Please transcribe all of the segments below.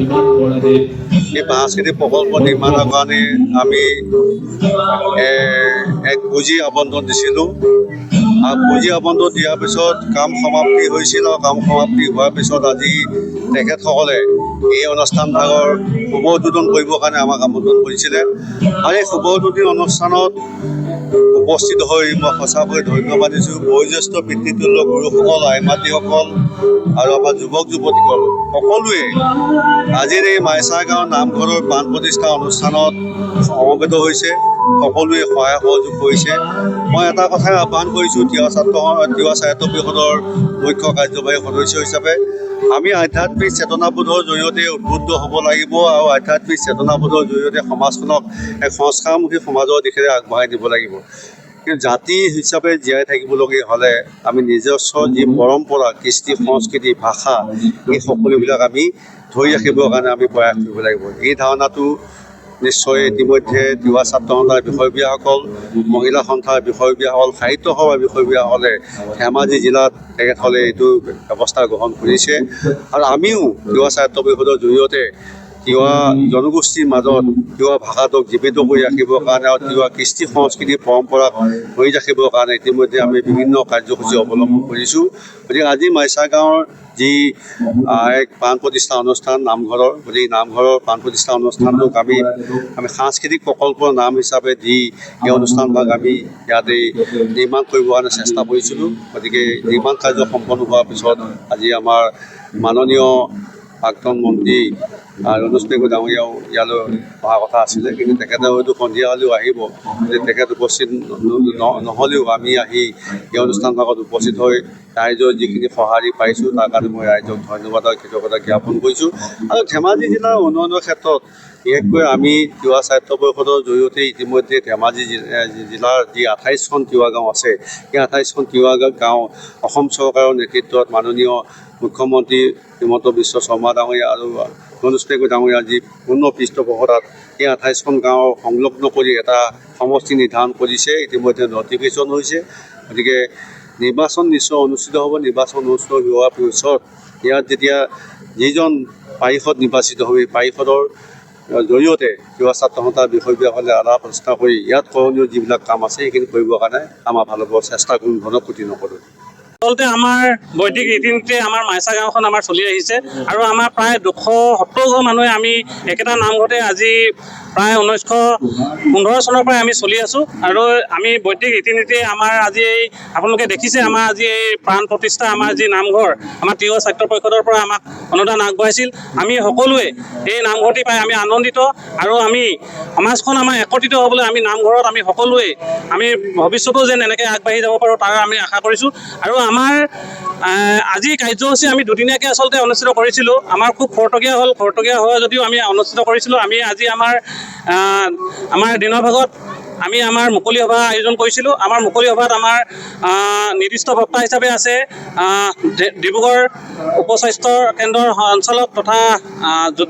এই সাংস্কৃতিক প্ৰকল্প নিৰ্মাণৰ কাৰণে আমি এক পুঁজি আবণ্টন দিছিলোঁ আৰু পুঁজি আবণ্টন দিয়াৰ পিছত কাম সমাপ্তি হৈছিল আৰু কাম সমাপ্তি হোৱাৰ পিছত আজি তেখেতসকলে এই অনুষ্ঠানভাগৰ শুভ উদ্বোধন কৰিবৰ কাৰণে আমাক আমন্ত্ৰণ কৰিছিলে আৰু এই শুভ উদ্বোধনী অনুষ্ঠানত উপস্থিত হৈ মই সঁচাকৈ ধন্যবাদ দিছোঁ বয়োজ্যেষ্ঠ পিতৃতুল্য গুৰুসকল আই মাতৃসকল আৰু আমাৰ যুৱক যুৱতীসকল সকলোৱে আজিৰ এই মাইছা গাঁৱৰ নামঘৰৰ প্ৰাণ প্ৰতিষ্ঠা অনুষ্ঠানত সমবেত হৈছে সকলোৱে সহায় সহযোগ কৰিছে মই এটা কথাই আহ্বান কৰিছোঁ তিৱা সাহিত্য পৰিষদৰ মুখ্য কাৰ্যবাহী সদস্য হিচাপে আমি আধ্যাত্মিক চেতনাবোধৰ জৰিয়তে উদ্বুদ্ধ হ'ব লাগিব আৰু আধ্যাত্মিক চেতনাবোধৰ জৰিয়তে সমাজখনক এক সংস্কাৰমুখী সমাজৰ দিশে আগবঢ়াই নিব লাগিব কিন্তু জাতি হিচাপে জীয়াই থাকিবলগীয়া হ'লে আমি নিজস্ব যি পৰম্পৰা কৃষ্টি সংস্কৃতি ভাষা এই সকলোবিলাক আমি ধৰি ৰাখিবৰ কাৰণে আমি প্ৰয়াস কৰিব লাগিব এই ধাৰণাটো নিশ্চয় ইতিমধ্যে তিৱা ছাত্ৰ সন্থাৰ বিষয়ববীয়াসকল মহিলা সন্থাৰ বিষয়ববীয়াসকল সাহিত্য সভাৰ বিষয়ববীয়াসকলে ধেমাজি জিলাত তেখেতসকলে এইটো ব্যৱস্থা গ্ৰহণ কৰিছে আৰু আমিও তিৱা সাহিত্য পৰিষদৰ জৰিয়তে তিৱা জনগোষ্ঠীৰ মাজত তিৱা ভাষাটোক জীৱিত কৰি ৰাখিবৰ কাৰণে আৰু তিৱা কৃষ্টি সংস্কৃতি পৰম্পৰাক ধৰি ৰাখিবৰ কাৰণে ইতিমধ্যে আমি বিভিন্ন কাৰ্যসূচী অৱলম্বন কৰিছোঁ গতিকে আজি মাইছা গাঁৱৰ যি এক প্ৰাণ প্ৰতিষ্ঠা অনুষ্ঠান নামঘৰৰ গতিকে নামঘৰৰ প্ৰাণ প্ৰতিষ্ঠা অনুষ্ঠানটোক আমি সাংস্কৃতিক প্ৰকল্পৰ নাম হিচাপে দি এই অনুষ্ঠানভাগ আমি ইয়াতে নিৰ্মাণ কৰিবৰ কাৰণে চেষ্টা কৰিছিলোঁ গতিকে নিৰ্মাণ কাৰ্য সম্পন্ন হোৱাৰ পিছত আজি আমাৰ মাননীয় প্ৰাক্তন মন্ত্ৰী ৰনোজ পেগু ডাঙৰীয়াও ইয়ালৈ অহা কথা আছিলে কিন্তু তেখেতে হয়তো সন্ধিয়া হ'লেও আহিব তেখেত উপস্থিত নহ'লেও আমি আহি এই অনুষ্ঠানভাগত উপস্থিত হৈ ৰাইজৰ যিখিনি সঁহাৰি পাইছোঁ তাৰ কাৰণে মই ৰাইজক ধন্যবাদ আৰু কৃতজ্ঞতা জ্ঞাপন কৰিছোঁ আৰু ধেমাজি জিলাৰ উন্নয়নৰ ক্ষেত্ৰত বিশেষকৈ আমি তিৱা সাহিত্য পৰিষদৰ জৰিয়তে ইতিমধ্যে ধেমাজি জিলাৰ যি 28খন তিৱা গাঁও আছে সেই 28খন তিৱা গাঁও অসম চৰকাৰৰ নেতৃত্বত মাননীয় মুখ্যমন্ত্ৰী হিমন্ত বিশ্ব শৰ্মা ডাঙৰীয়া আৰু ৰনোজ পেগু ডাঙৰীয়া যি পূৰ্ণ পৃষ্ঠপোষকতাত সেই 28খন গাঁও সংলগ্ন কৰি এটা সমষ্টি নিৰ্ধাৰণ কৰিছে ইতিমধ্যে নটিফিকেশ্যন হৈছে গতিকে নিৰ্বাচন নিশ্চয় অনুষ্ঠিত হ'ব নিৰ্বাচন অনুষ্ঠিত হোৱাৰ পিছত ইয়াত যেতিয়া যিজন পাৰিষদ নিৰ্বাচিত হ'ব এই পাৰিষদৰ জৰিয়তে তিৱা ছাত্ৰ সন্থাৰ বিষয়ববীয়াসকলে আলাপ আলোচনা কৰি ইয়াত কৰণীয় যিবিলাক কাম আছে সেইখিনি কৰিবৰ কাৰণে আমাৰ ফালৰ পৰা চেষ্টা কোনো ধৰণৰ ক্ষতি নকৰোঁ আচলতে আমাৰ বৈদিক ৰীতি নীতিৰে আমাৰ মাইছা গাঁওখন আমাৰ চলি আহিছে আৰু আমাৰ প্ৰায় 270 ঘৰ মানুহে আমি একেটা নামঘৰতে আজি প্ৰায় 1915 চনৰ পৰাই আমি চলি আছোঁ আৰু আমি বৈদিক ৰীতি নীতিৰে আমাৰ আজি এই আপোনালোকে দেখিছে আমাৰ আজি এই প্ৰাণ প্ৰতিষ্ঠা আমাৰ যি নামঘৰ আমাৰ তিৱা সাহিত্য পৰিষদৰ পৰা আমাক অনুদান আগবঢ়াইছিল আমি সকলোৱে এই নামঘৰটি পাই আমি আনন্দিত আৰু আমি সমাজখন আমাৰ একত্ৰিত হ'বলৈ আমি নামঘৰত আমি সকলোৱে আমি ভৱিষ্যতেও যেন এনেকৈ আগবাঢ়ি যাব পাৰোঁ তাৰ আমি আশা কৰিছোঁ আৰু আমাৰ আজি কাৰ্যসূচী আমি দুদিনীয়াকৈ আচলতে অনুষ্ঠিত কৰিছিলোঁ আমাৰ খুব খৰতকীয়া হয় যদিও আমি অনুষ্ঠিত কৰিছিলোঁ আমি আজি আমাৰ দিনৰ ভাগত আমি আমাৰ মুকলি সভা আয়োজন কৰিছিলোঁ আমাৰ মুকলি সভাত আমাৰ নিৰ্দিষ্ট বক্তা হিচাপে আছে ডিব্ৰুগড় উপস্বাস্থ্য কেন্দ্ৰৰ সঞ্চালক তথা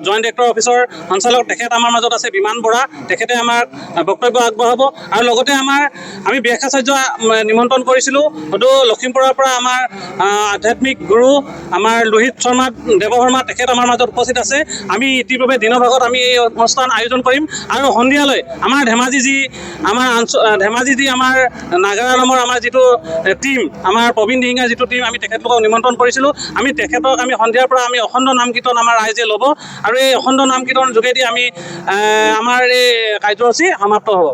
জইণ্ট ডাইৰেক্টৰ অফিচৰ সঞ্চালক তেখেত আমাৰ মাজত আছে বিমান বৰা তেখেতে আমাক বক্তব্য আগবঢ়াব আৰু লগতে আমি ব্যাসাচাৰ্য নিমন্ত্ৰণ কৰিছিলোঁ হয়তো লখিমপুৰৰ পৰা আমাৰ আধ্যাত্মিক গুৰু আমাৰ লোহিত শৰ্মা দেৱশৰ্মা তেখেত আমাৰ মাজত উপস্থিত আছে আমি ইতিপূৰ্বে দিনৰ ভাগত আমি এই অনুষ্ঠান আয়োজন কৰিম আৰু সন্ধিয়ালৈ আমাৰ ধেমাজি যি আমাৰ নাগাৰা নামৰ আমাৰ যিটো টীম আমাৰ প্ৰবীণ দিহিঙীয়া যিটো টীম আমি তেখেতলোকক নিমন্ত্ৰণ কৰিছিলোঁ আমি তেখেতক আমি সন্ধিয়াৰ পৰা আমি অখণ্ড নাম কীৰ্তন আমাৰ ৰাইজে ল'ব আৰু এই অখণ্ড নাম কীৰ্তনৰ যোগেদি আমি আমাৰ এই কাৰ্যসূচী সমাপ্ত হ'ব।